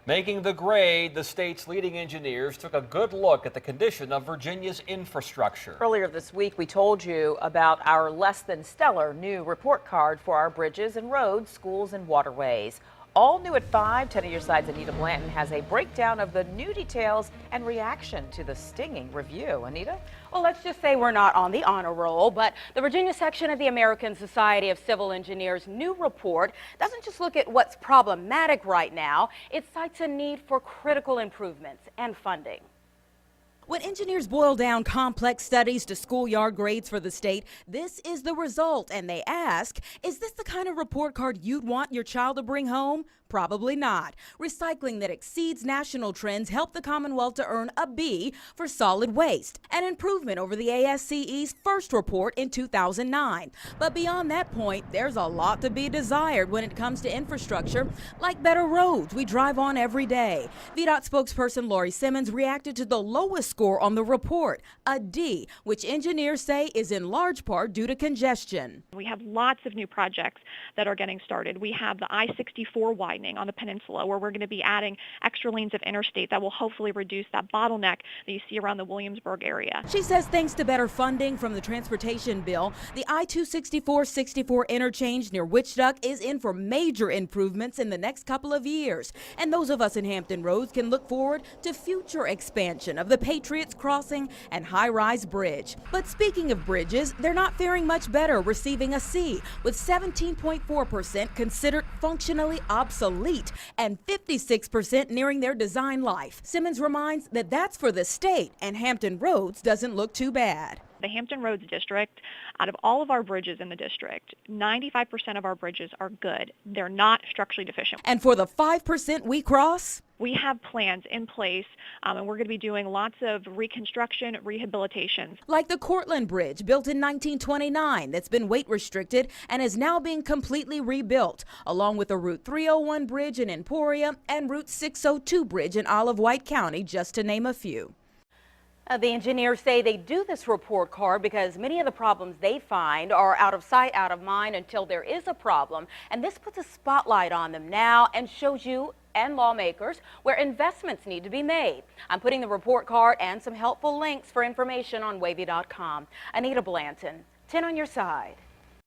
Making the grade, the state's leading engineers took a good look at the condition of Virginia's infrastructure. Earlier this week, we told you about our less than stellar new report card for our bridges and roads, schools and waterways. All new at 5, 10 on your side's Anita Blanton has a breakdown of the new details and reaction to the stinging review. Anita? Well, let's just say we're not on the honor roll, but the Virginia section of the American Society of Civil Engineers' new report doesn't just look at what's problematic right now, it cites a need for critical improvements and funding. When engineers boil down complex studies to schoolyard grades for the state, this is the result, and they ask, is this the kind of report card you'd want your child to bring home? Probably not. Recycling that exceeds national trends helped the Commonwealth to earn a B for solid waste, an improvement over the ASCE's first report in 2009. But beyond that point, there's a lot to be desired when it comes to infrastructure, like better roads we drive on every day. VDOT spokesperson Lori Simmons reacted to the lowest score on the report, a D, which engineers say is in large part due to congestion. We have lots of new projects that are getting started. We have the I-64 widening on the peninsula, where we're going to be adding extra lanes of interstate that will hopefully reduce that bottleneck that you see around the Williamsburg area. She says thanks to better funding from the transportation bill, the I-264-64 interchange near Witch Duck is in for major improvements in the next couple of years. And those of us in Hampton Roads can look forward to future expansion of the Patriots Crossing and high-rise bridge. But speaking of bridges, they're not faring much better, receiving a C, with 17.4% considered functionally obsolete and 56% nearing their design life. Simmons reminds that that's for the state, and Hampton Roads doesn't look too bad. The Hampton Roads district, out of all of our bridges in the district, 95% of our bridges are good. They're not structurally deficient. And for the 5% we cross? We have plans in place, and we're going to be doing lots of reconstruction, rehabilitations. Like the Cortland Bridge, built in 1929, that's been weight restricted and is now being completely rebuilt, along with the Route 301 bridge in Emporia and Route 602 bridge in Olive White County, just to name a few. The engineers say they do this report card because many of the problems they find are out of sight, out of mind until there is a problem. And this puts a spotlight on them now and shows you and lawmakers where investments need to be made. I'm putting the report card and some helpful links for information on wavy.com. Anita Blanton, 10 on your side.